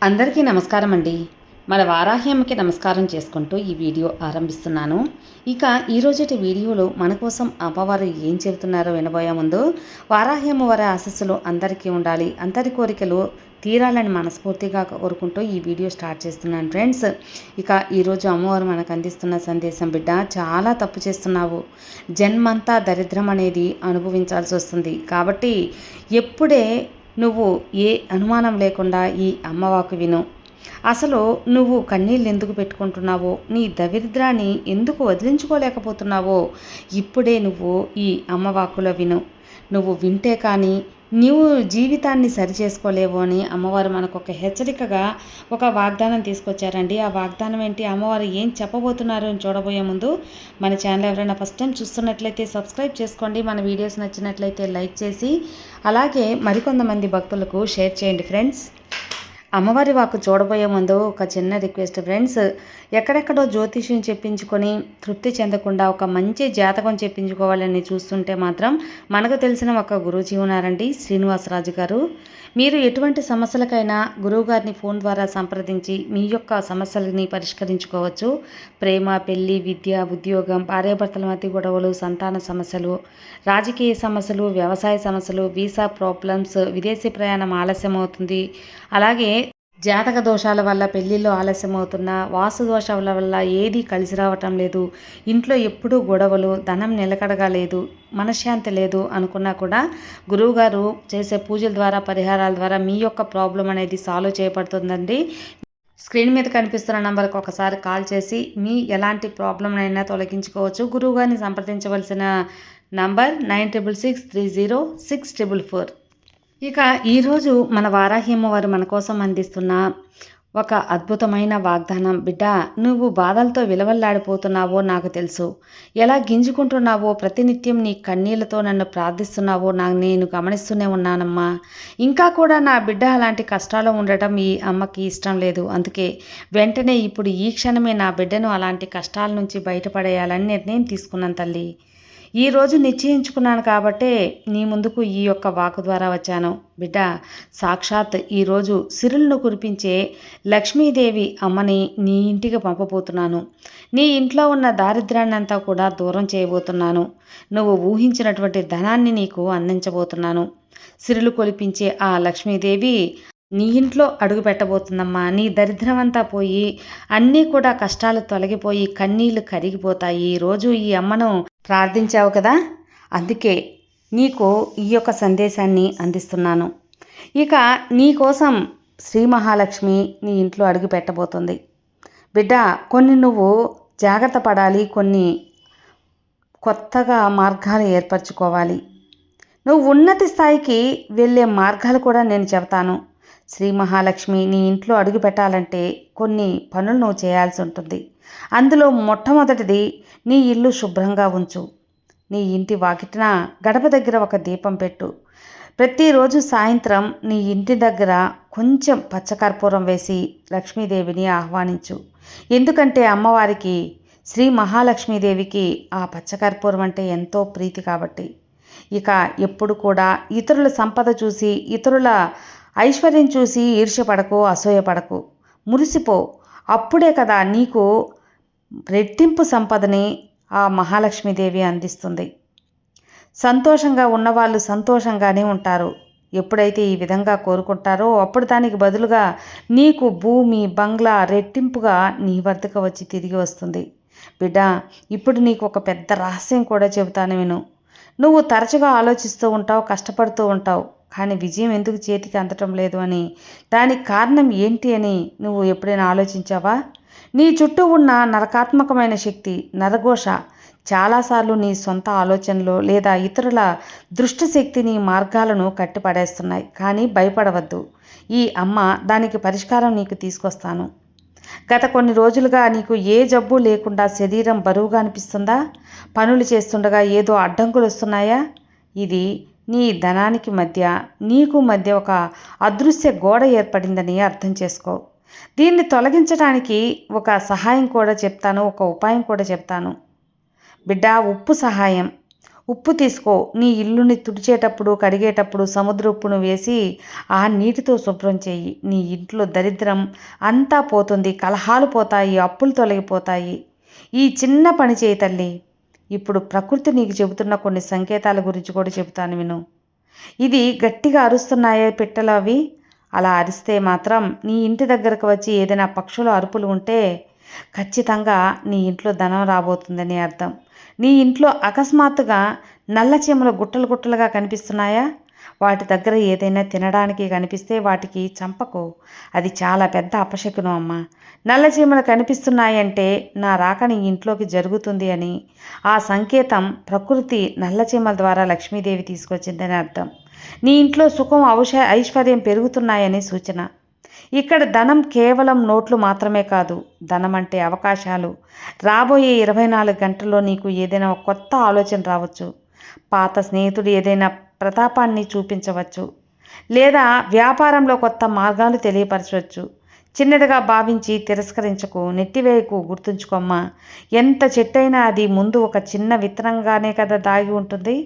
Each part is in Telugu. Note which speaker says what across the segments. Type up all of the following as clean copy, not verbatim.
Speaker 1: అందరికీ నమస్కారం అండి. మన వారాహ్యమ్మకి నమస్కారం చేసుకుంటూ ఈ వీడియో ఆరంభిస్తున్నాను. ఇక ఈరోజుటి వీడియోలో మన కోసం అమ్మవారు ఏం చెబుతున్నారో వినబోయే ముందు, వారాహ్యమ్మ వారి ఆశీస్సులు అందరికీ ఉండాలి, అందరి కోరికలు తీరాలని మనస్ఫూర్తిగా కోరుకుంటూ ఈ వీడియో స్టార్ట్ చేస్తున్నాను ఫ్రెండ్స్. ఇక ఈరోజు అమ్మవారు మనకు అందిస్తున్న సందేశం, బిడ్డ చాలా తప్పు చేస్తున్నావు, జన్మంతా దరిద్రం అనేది అనుభవించాల్సి వస్తుంది. కాబట్టి ఎప్పుడే నువ్వు ఏ అనుమానం లేకుండా ఈ అమ్మవాకు విను. అసలు నువ్వు కన్నీళ్ళు ఎందుకు పెట్టుకుంటున్నావో, నీ దరిద్రాన్ని ఎందుకు వదిలించుకోలేకపోతున్నావో ఇప్పుడే నువ్వు ఈ అమ్మవాకులో విను. నువ్వు వింటే కానీ నీవు జీవితాన్ని సరిచేసుకోలేవు అని అమ్మవారు మనకు ఒక హెచ్చరికగా ఒక వాగ్దానం తీసుకొచ్చారండి. ఆ వాగ్దానం ఏంటి, అమ్మవారు ఏం చెప్పబోతున్నారు అని చూడబోయే ముందు మన ఛానల్ ఎవరైనా ఫస్ట్ టైం చూస్తున్నట్లయితే సబ్స్క్రైబ్ చేసుకోండి. మన వీడియోస్ నచ్చినట్లయితే లైక్ చేసి అలాగే మరికొంతమంది భక్తులకు షేర్ చేయండి ఫ్రెండ్స్. అమ్మవారి వాకు చూడబోయే ముందు ఒక చిన్న రిక్వెస్ట్ ఫ్రెండ్స్, ఎక్కడెక్కడో జ్యోతిష్యం చెప్పించుకొని తృప్తి చెందకుండా ఒక మంచి జాతకం చెప్పించుకోవాలని చూస్తుంటే మాత్రం మనకు తెలిసిన ఒక గురూజీ ఉన్నారండి, శ్రీనివాసరాజు గారు. మీరు ఎటువంటి సమస్యలకైనా గురువుగారిని ఫోన్ ద్వారా సంప్రదించి మీ యొక్క సమస్యలని పరిష్కరించుకోవచ్చు. ప్రేమ, పెళ్లి, విద్య, ఉద్యోగం, భార్యాభర్తల మధ్య గొడవలు, సంతాన సమస్యలు, రాజకీయ సమస్యలు, వ్యవసాయ సమస్యలు, వీసా ప్రాబ్లమ్స్, విదేశీ ప్రయాణం ఆలస్యం అవుతుంది, అలాగే జాతక దోషాల వల్ల పెళ్ళిళ్ళు ఆలస్యం అవుతున్నా, వాస్తు దోషాల వల్ల ఏది కలిసి రావటం లేదు, ఇంట్లో ఎప్పుడూ గొడవలు, ధనం నిలకడగా లేదు, మనశ్శాంతి లేదు అనుకున్నా కూడా గురువుగారు చేసే పూజల ద్వారా, పరిహారాల ద్వారా మీ యొక్క ప్రాబ్లం అనేది సాల్వ్ చేయబడుతుందండి. స్క్రీన్ మీద కనిపిస్తున్న నంబర్కి ఒకసారి కాల్ చేసి మీ ఎలాంటి ప్రాబ్లం అయినా తొలగించుకోవచ్చు. గురువుగారిని సంప్రదించవలసిన నంబర్ 96630644. ఇక ఈరోజు మన వారాహ్యమ్మ వారు మన కోసం అందిస్తున్న ఒక అద్భుతమైన వాగ్దానం, బిడ్డ నువ్వు బాధలతో విలవల్లాడిపోతున్నావో నాకు తెలుసు, ఎలా గింజుకుంటున్నావో, ప్రతినిత్యం నీ కన్నీళ్లతో నన్ను ప్రార్థిస్తున్నావో నేను గమనిస్తూనే ఉన్నానమ్మా. ఇంకా కూడా నా బిడ్డ అలాంటి కష్టాలు ఉండటం ఈ అమ్మకి ఇష్టం లేదు. అందుకే వెంటనే ఇప్పుడు ఈ క్షణమే నా బిడ్డను అలాంటి కష్టాల నుంచి బయటపడేయాలని నిర్ణయం తీసుకున్నాను తల్లి. ఈరోజు నిశ్చయించుకున్నాను కాబట్టే నీ ముందుకు ఈ యొక్క వాకు ద్వారా వచ్చాను. బిడ్డ, సాక్షాత్ ఈరోజు సిరులను కురిపించే లక్ష్మీదేవి అమ్మని నీ ఇంటికి పంపబోతున్నాను. నీ ఇంట్లో ఉన్న దారిద్ర్యాన్ని అంతా కూడా దూరం చేయబోతున్నాను. నువ్వు ఊహించినటువంటి ధనాన్ని నీకు అందించబోతున్నాను. సిరులు కొలిపించే ఆ లక్ష్మీదేవి నీ ఇంట్లో అడుగు పెట్టబోతుందమ్మా. నీ దరిద్రం అంతా పోయి అన్నీ కూడా కష్టాలు తొలగిపోయి కన్నీళ్లు కరిగిపోతాయి. ఈరోజు ఈ అమ్మను ప్రార్థించావు కదా, అందుకే నీకు ఈ యొక్క సందేశాన్ని అందిస్తున్నాను. ఇక నీ కోసం శ్రీ మహాలక్ష్మి నీ ఇంట్లో అడుగు పెట్టబోతుంది. బిడ్డ, కొన్ని నువ్వు జాగ్రత్త పడాలి, కొన్ని కొత్తగా మార్గాలు ఏర్పరచుకోవాలి. నువ్వు ఉన్నతి స్థాయికి వెళ్ళే మార్గాలు కూడా నేను చెబుతాను. శ్రీ మహాలక్ష్మి నీ ఇంట్లో అడుగు పెట్టాలంటే కొన్ని పనులు నువ్వు చేయాల్సి ఉంటుంది. అందులో మొట్టమొదటిది, నీ ఇల్లు శుభ్రంగా ఉంచు. నీ ఇంటి వాకిటిన గడప దగ్గర ఒక దీపం పెట్టు. ప్రతిరోజు సాయంత్రం నీ ఇంటి దగ్గర కొంచెం పచ్చకర్పూరం వేసి లక్ష్మీదేవిని ఆహ్వానించు. ఎందుకంటే అమ్మవారికి, శ్రీ మహాలక్ష్మీదేవికి ఆ పచ్చకర్పూరం అంటే ఎంతో ప్రీతి కాబట్టి. ఇక ఎప్పుడు కూడా ఇతరుల సంపద చూసి, ఇతరుల ఐశ్వర్యం చూసి ఈర్ష్యపడకు, అసూయపడకు, మురిసిపో. అప్పుడే కదా నీకు రెట్టింపు సంపదని ఆ మహాలక్ష్మీదేవి అందిస్తుంది. సంతోషంగా ఉన్నవాళ్ళు సంతోషంగానే ఉంటారు. ఎప్పుడైతే ఈ విధంగా కోరుకుంటారో అప్పుడు దానికి బదులుగా నీకు భూమి, బంగ్లా రెట్టింపుగా నీ వద్దకు వచ్చి తిరిగి వస్తుంది. బిడ్డ, ఇప్పుడు నీకు ఒక పెద్ద రహస్యం కూడా చెబుతాను విను. నువ్వు తరచుగా ఆలోచిస్తూ ఉంటావు, కష్టపడుతూ ఉంటావు, కానీ విజయం ఎందుకు చేతికి అందటం లేదు అని. దానికి కారణం ఏంటి అని నువ్వు ఎప్పుడైనా ఆలోచించావా? నీ చుట్టూ ఉన్న నరకాత్మకమైన శక్తి, నరఘోష చాలాసార్లు నీ సొంత ఆలోచనలు లేదా ఇతరుల దృష్టశక్తి నీ మార్గాలను కట్టిపడేస్తున్నాయి. కానీ భయపడవద్దు, ఈ అమ్మ దానికి పరిష్కారం నీకు తీసుకొస్తాను. గత కొన్ని రోజులుగా నీకు ఏ జబ్బు లేకుండా శరీరం బరువుగా అనిపిస్తుందా? పనులు చేస్తుండగా ఏదో అడ్డంకులు వస్తున్నాయా? ఇది నీ ధనానికి మధ్య, నీకు మధ్య ఒక అదృశ్య గోడ ఏర్పడిందని అర్థం చేసుకో. దీన్ని తొలగించడానికి ఒక సహాయం కూడా చెప్తాను, ఒక ఉపాయం కూడా చెప్తాను. బిడ్డ, ఉప్పు సహాయం. ఉప్పు తీసుకో. నీ ఇల్లుని తుడిచేటప్పుడు, కడిగేటప్పుడు సముద్ర ఉప్పును వేసి ఆ నీటితో శుభ్రం చెయ్యి. నీ ఇంట్లో దరిద్రం అంతా పోతుంది. కలహాలు పోతాయి. అప్పులు తొలగిపోతాయి. ఈ చిన్న పని చేయి తల్లి. ఇప్పుడు ప్రకృతి నీకు చెబుతున్న కొన్ని సంకేతాల గురించి కూడా చెబుతాను విను. ఇది గట్టిగా అరుస్తున్నాయే పిట్టలు అవి. అలా అరిస్తే మాత్రం నీ ఇంటి దగ్గరకు వచ్చి ఏదైనా పక్షుల అరుపులు ఉంటే ఖచ్చితంగా నీ ఇంట్లో ధనం రాబోతుందని అర్థం. నీ ఇంట్లో అకస్మాత్తుగా నల్ల చీమలు గుట్టలు గుట్టలుగా కనిపిస్తున్నాయా? వాటి దగ్గర ఏదైనా తినడానికి కనిపిస్తే వాటికి చంపకు. అది చాలా పెద్ద అపశకునం అమ్మ. నల్ల చీమలు కనిపిస్తున్నాయంటే నా రాక నీ ఇంట్లోకి జరుగుతుంది అని, ఆ సంకేతం ప్రకృతి నల్ల చీమల ద్వారా లక్ష్మీదేవి తీసుకొచ్చిందని అర్థం. నీ ఇంట్లో సుఖం ఐశ్వర్యం పెరుగుతున్నాయని సూచన. ఇక్కడ ధనం కేవలం నోట్లు మాత్రమే కాదు. ధనం అంటే అవకాశాలు. రాబోయే 24 గంటల్లో నీకు ఏదైనా ఒక కొత్త ఆలోచన రావచ్చు. పాత స్నేహితుడు ఏదైనా ప్రతాపాన్ని చూపించవచ్చు. లేదా వ్యాపారంలో కొత్త మార్గాలు తెలియపరచవచ్చు. చిన్నదిగా భావించి తిరస్కరించకు, నెట్టివేయకు. గుర్తుంచుకోమ్మా, ఎంత చెట్టైనా అది ముందు ఒక చిన్న విత్తనంగానే కదా దాగి ఉంటుంది.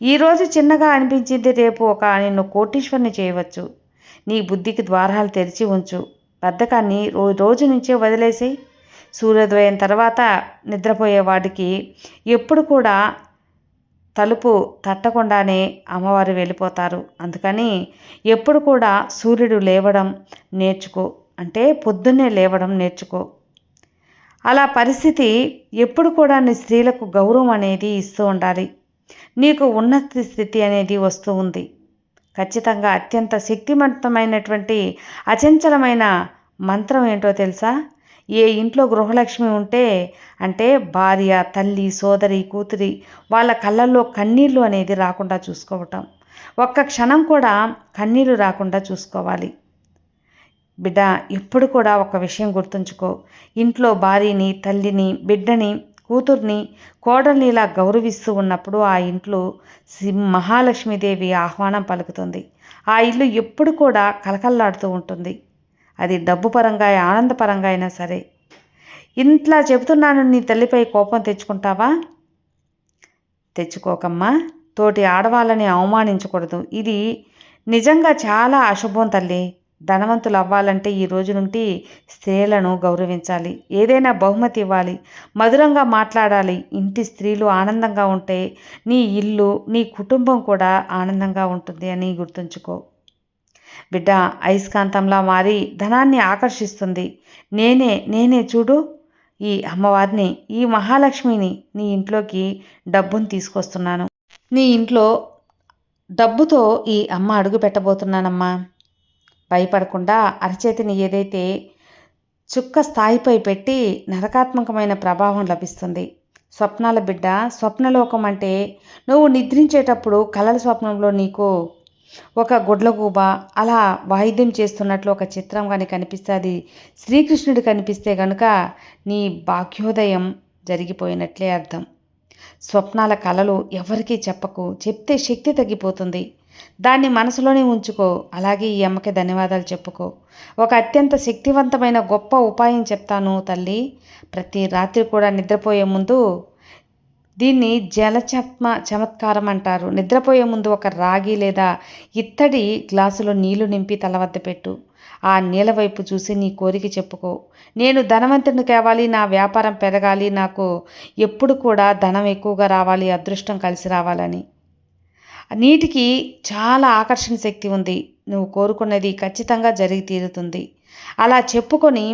Speaker 1: ఈరోజు చిన్నగా అనిపించింది రేపు నిన్ను కోటీశ్వరుని చేయవచ్చు. నీ బుద్ధికి ద్వారాలు తెరిచి ఉంచు. బద్ధకాన్ని రోజు నుంచే వదిలేసేయి. సూర్యోదయం తర్వాత నిద్రపోయేవాడికి ఎప్పుడు కూడా తలుపు తట్టకుండానే అమ్మవారు వెళ్ళిపోతారు. అందుకని ఎప్పుడు కూడా సూర్యుడు లేవడం నేర్చుకో. అంటే పొద్దున్నే లేవడం నేర్చుకో. అలా పరిస్థితి ఎప్పుడు కూడా నీ స్త్రీలకు గౌరవం అనేది ఇస్తూ ఉండాలి. నీకు ఉన్నత స్థితి అనేది వస్తూ ఉంది. ఖచ్చితంగా అత్యంత శక్తివంతమైనటువంటి అచంచలమైన మంత్రం ఏంటో తెలుసా? ఏ ఇంట్లో గృహలక్ష్మి ఉంటే అంటే భార్య, తల్లి, సోదరి, కూతురి వాళ్ళ కళ్ళల్లో కన్నీళ్ళు అనేది రాకుండా చూసుకోవటం. ఒక్క క్షణం కూడా కన్నీళ్ళు రాకుండా చూసుకోవాలి. బిడ్డ, ఎప్పుడు కూడా ఒక విషయం గుర్తుంచుకో. ఇంట్లో భార్యని, తల్లిని, బిడ్డని, కూతుర్ని, కోడల్ని ఇలా గౌరవిస్తూ ఉన్నప్పుడు ఆ ఇంట్లో మహాలక్ష్మీదేవి ఆహ్వానం పలుకుతుంది. ఆ ఇల్లు ఎప్పుడు కూడా కలకల్లాడుతూ ఉంటుంది. అది డబ్బు పరంగా, ఆనందపరంగా అయినా సరే. ఇంట్లా చెబుతున్నాను, నీ తల్లిపై కోపం తెచ్చుకుంటావా? తెచ్చుకోకమ్మా. తోటి ఆడవాళ్ళని అవమానించకూడదు. ఇది నిజంగా చాలా అశుభం తల్లి. ధనవంతులు అవ్వాలంటే ఈ రోజు నుండి స్త్రీలను గౌరవించాలి. ఏదైనా బహుమతి ఇవ్వాలి. మధురంగా మాట్లాడాలి. ఇంటి స్త్రీలు ఆనందంగా ఉంటే నీ ఇల్లు, నీ కుటుంబం కూడా ఆనందంగా ఉంటుంది అని గుర్తుంచుకో. బిడ్డ, అయస్కాంతంలా మారి ధనాన్ని ఆకర్షిస్తుంది. నేనే చూడు, ఈ అమ్మవారిని, ఈ మహాలక్ష్మిని నీ ఇంట్లోకి డబ్బును తీసుకొస్తున్నాను. నీ ఇంట్లో డబ్బుతో ఈ అమ్మ అడుగు పెట్టబోతున్నానమ్మా. భయపడకుండా అరచేతిని ఏదైతే చుక్క స్థాయిపై పెట్టి నరకాత్మకమైన ప్రభావం లభిస్తుంది. స్వప్నాల బిడ్డ, స్వప్నలోకం అంటే నువ్వు నిద్రించేటప్పుడు కలల స్వప్నంలో నీకు ఒక గుడ్లగూబ అలా వాయిద్యం చేస్తున్నట్లు ఒక చిత్రం కానీ కనిపిస్తే, అది శ్రీకృష్ణుడు కనిపిస్తే కనుక నీ భాగ్యోదయం జరిగిపోయినట్లే అర్థం. స్వప్నాల కలలు ఎవరికీ చెప్పకు. చెప్తే శక్తి తగ్గిపోతుంది. దాన్ని మనసులోనే ఉంచుకో. అలాగే ఈ అమ్మకి ధన్యవాదాలు చెప్పుకో. ఒక అత్యంత శక్తివంతమైన గొప్ప ఉపాయం చెప్తాను తల్లి. ప్రతి రాత్రి కూడా నిద్రపోయే ముందు, దీన్ని చమత్కారం అంటారు. నిద్రపోయే ముందు ఒక రాగి లేదా ఇత్తడి గ్లాసులో నీళ్లు నింపి తల వద్ద పెట్టు. ఆ నీళ్ళ వైపు చూసి నీ కోరిక చెప్పుకో. నేను ధనవంతుని కావాలి, నా వ్యాపారం పెరగాలి, నాకు ఎప్పుడు కూడా ధనం ఎక్కువగా రావాలి, అదృష్టం కలిసి రావాలని. నీటికి చాలా ఆకర్షణ శక్తి ఉంది. నువ్వు కోరుకున్నది ఖచ్చితంగా జరిగి తీరుతుంది. అలా చెప్పుకొని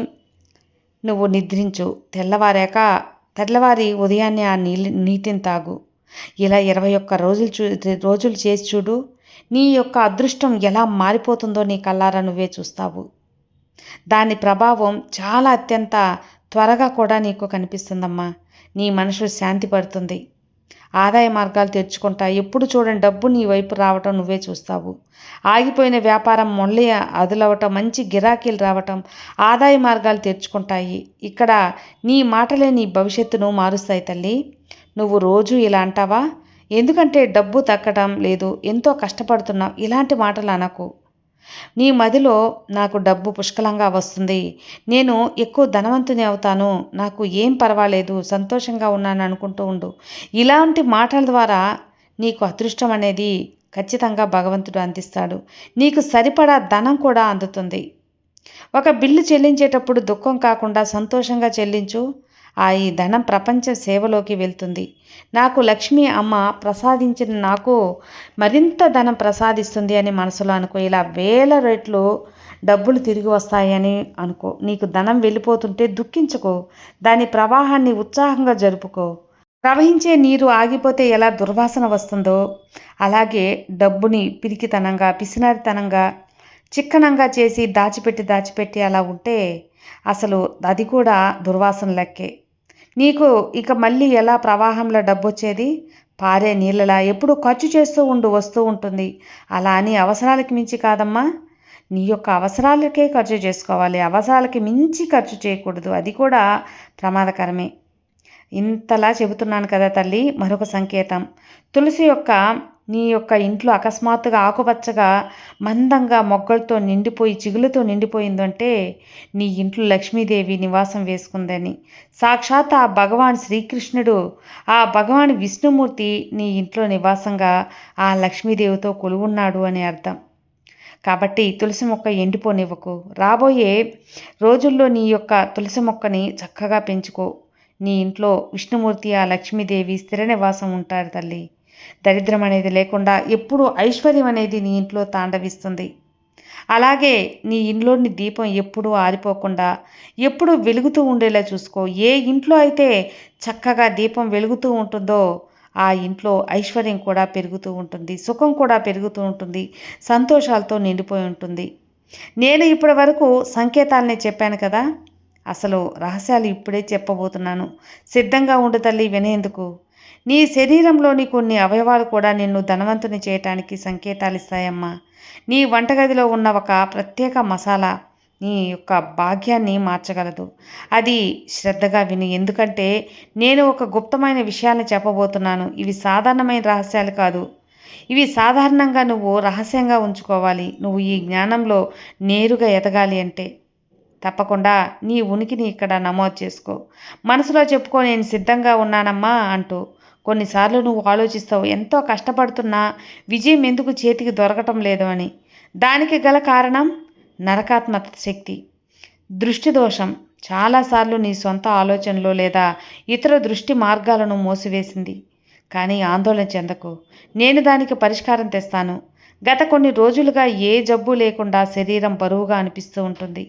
Speaker 1: నువ్వు నిద్రించు. తెల్లవారి ఉదయాన్నే ఆ నీటిని తాగు. ఇలా 21 రోజులు చేసి చూడు. నీ యొక్క అదృష్టం ఎలా మారిపోతుందో నీ కళ్ళారా నువ్వే చూస్తావు. దాని ప్రభావం చాలా అత్యంత త్వరగా కూడా నీకు కనిపిస్తుందమ్మా. నీ మనసు శాంతి పడుతుంది. ఆదాయ మార్గాలు తెరుచుకుంటాయి. ఎప్పుడు చూడండి డబ్బు నీ వైపు రావటం నువ్వే చూస్తావు. ఆగిపోయిన వ్యాపారం మళ్ళీ అదులవటం, మంచి గిరాకీలు రావటం, ఆదాయ మార్గాలు తెరుచుకుంటాయి. ఇక్కడ నీ మాటలే నీ భవిష్యత్తును మారుస్తాయి తల్లి. నువ్వు రోజు ఇలా అంటావా? ఎందుకంటే డబ్బు దక్కడం లేదు, ఎంతో కష్టపడుతున్నావు, ఇలాంటి మాటలు అనకు. నీ మదిలో నాకు డబ్బు పుష్కలంగా వస్తుంది, నేను ఎక్కువ ధనవంతుని అవుతాను, నాకు ఏం పర్వాలేదు, సంతోషంగా ఉన్నాను అనుకుంటూ ఉండు. ఇలాంటి మాటల ద్వారా నీకు అదృష్టం అనేది ఖచ్చితంగా భగవంతుడు అందిస్తాడు. నీకు సరిపడా ధనం కూడా అందుతుంది. ఒక బిల్లు చెల్లించేటప్పుడు దుఃఖం కాకుండా సంతోషంగా చెల్లించు. ఈ ధనం ప్రపంచ సేవలోకి వెళ్తుంది. నాకు లక్ష్మి అమ్మ ప్రసాదించిన నాకు మరింత ధనం ప్రసాదిస్తుంది అని మనసులో అనుకో. ఇలా వేల రెట్లు డబ్బులు తిరిగి వస్తాయని అనుకో. నీకు ధనం వెళ్ళిపోతుంటే దుఃఖించుకో. దాని ప్రవాహాన్ని ఉత్సాహంగా జరుపుకో. ప్రవహించే నీరు ఆగిపోతే ఎలా దుర్వాసన వస్తుందో అలాగే డబ్బుని పిరికితనంగా, పిసినారితనంగా, చిక్కనంగా చేసి దాచిపెట్టి అలా ఉంటే అసలు అది కూడా దుర్వాసన లెక్కే. నీకు ఇక మళ్ళీ ఎలా ప్రవాహంలో డబ్బొచ్చేది? పారే నీళ్ళలా ఎప్పుడు ఖర్చు చేస్తూ వస్తూ ఉంటుంది. అలా అని అవసరాలకి మించి కాదమ్మా. నీ యొక్క అవసరాలకే ఖర్చు చేసుకోవాలి. అవసరాలకి మించి ఖర్చు చేయకూడదు. అది కూడా ప్రమాదకరమే. ఇంతలా చెబుతున్నాను కదా తల్లి. మరొక సంకేతం, తులసి నీ యొక్క ఇంట్లో అకస్మాత్తుగా ఆకుపచ్చగా మందంగా మొగ్గలతో నిండిపోయి చిగులతో నిండిపోయిందంటే నీ ఇంట్లో లక్ష్మీదేవి నివాసం వేసుకుందని. సాక్షాత్ ఆ భగవాన్ శ్రీకృష్ణుడు, ఆ భగవాన్ విష్ణుమూర్తి నీ ఇంట్లో నివాసంగా ఆ లక్ష్మీదేవితో కొలువున్నాడు అని అర్థం. కాబట్టి తులసి మొక్క ఎండిపోనివ్వకు. రాబోయే రోజుల్లో నీ యొక్క తులసి మొక్కని చక్కగా పెంచుకో. నీ ఇంట్లో విష్ణుమూర్తి, ఆ లక్ష్మీదేవి స్థిర నివాసం ఉంటారు తల్లి. దరిద్రం అనేది లేకుండా ఎప్పుడూ ఐశ్వర్యం అనేది నీ ఇంట్లో తాండవిస్తుంది. అలాగే నీ ఇంట్లోని దీపం ఎప్పుడూ ఆరిపోకుండా ఎప్పుడూ వెలుగుతూ ఉండేలా చూసుకో. ఏ ఇంట్లో అయితే చక్కగా దీపం వెలుగుతూ ఉంటుందో ఆ ఇంట్లో ఐశ్వర్యం కూడా పెరుగుతూ ఉంటుంది, సుఖం కూడా పెరుగుతూ ఉంటుంది, సంతోషాలతో నిండిపోయి ఉంటుంది. నేను ఇప్పటి వరకు సంకేతాలనే చెప్పాను కదా. అసలు రహస్యాలు ఇప్పుడే చెప్పబోతున్నాను. సిద్ధంగా ఉండు తల్లి వినేందుకు. నీ శరీరంలోని కొన్ని అవయవాలు కూడా నిన్ను ధనవంతుని చేయటానికి సంకేతాలు ఇస్తాయమ్మా. నీ వంటగదిలో ఉన్న ఒక ప్రత్యేక మసాలా నీ యొక్క భాగ్యాన్ని మార్చగలదు. అది శ్రద్ధగా విను. ఎందుకంటే నేను ఒక గుప్తమైన విషయాన్ని చెప్పబోతున్నాను. ఇవి సాధారణమైన రహస్యాలు కాదు. ఇవి సాధారణంగా నువ్వు రహస్యంగా ఉంచుకోవాలి. నువ్వు ఈ జ్ఞానంలో నేరుగా ఎదగాలి అంటే తప్పకుండా నీ ఉనికిని ఇక్కడ నమోదు చేసుకో. మనసులో చెప్పుకో, నేను సిద్ధంగా ఉన్నానమ్మా అంటూ. కొన్నిసార్లు నువ్వు ఆలోచిస్తావు, ఎంతో కష్టపడుతున్నా విజయం ఎందుకు చేతికి దొరకటం లేదు అని. దానికి గల కారణం నరకాత్మ శక్తి, దృష్టి దోషం. చాలాసార్లు నీ సొంత ఆలోచనలు లేదా ఇతర దృష్టి మార్గాలను మూసివేసింది. కానీ ఆందోళన చెందకు, నేను దానికి పరిష్కారం తెస్తాను. గత కొన్ని రోజులుగా ఏ జబ్బు లేకుండా శరీరం బరువుగా అనిపిస్తూ ఉంటుంది.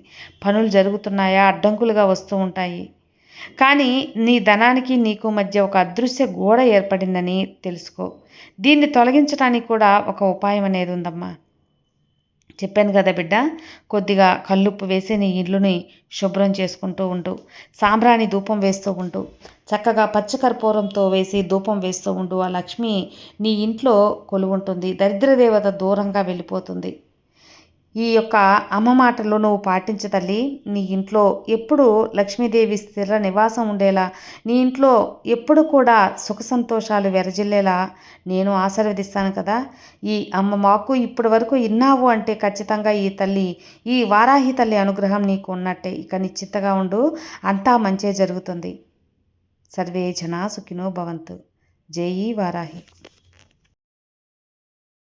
Speaker 1: పనులు జరుగుతున్నాయా, అడ్డంకులుగా వస్తూ ఉంటాయి. కానీ నీ ధనానికి నీకు మధ్య ఒక అదృశ్య గోడ ఏర్పడిందని తెలుసుకో. దీన్ని తొలగించడానికి కూడా ఒక ఉపాయం అనేది ఉందమ్మా. చెప్పాను కదా బిడ్డ, కొద్దిగా కల్లుప్పు వేసి నీ ఇల్లుని శుభ్రం చేసుకుంటూ ఉండు. సాంబ్రాణి ధూపం వేస్తూ ఉండు. చక్కగా పచ్చకర్పూరంతో వేసి ధూపం వేస్తూ ఉండు. ఆ లక్ష్మి నీ ఇంట్లో కొలువుంటుంది. దరిద్రదేవత దూరంగా వెళ్ళిపోతుంది. ఈ యొక్క అమ్మ మాటలు నువ్వు పాటించు తల్లి. నీ ఇంట్లో ఎప్పుడు లక్ష్మీదేవి స్థిర నివాసం ఉండేలా, నీ ఇంట్లో ఎప్పుడు కూడా సుఖ సంతోషాలు వెరజిల్లేలా నేను ఆశీర్వదిస్తాను కదా. ఈ అమ్మ మాకు ఇప్పటి వరకు ఇన్నావు అంటే ఖచ్చితంగా ఈ వారాహి తల్లి అనుగ్రహం నీకు ఉన్నట్టే. ఇక నిశ్చిత్తగా ఉండు, అంతా మంచే జరుగుతుంది. సర్వే జనా సుఖినో భవంతు. జై వారాహి.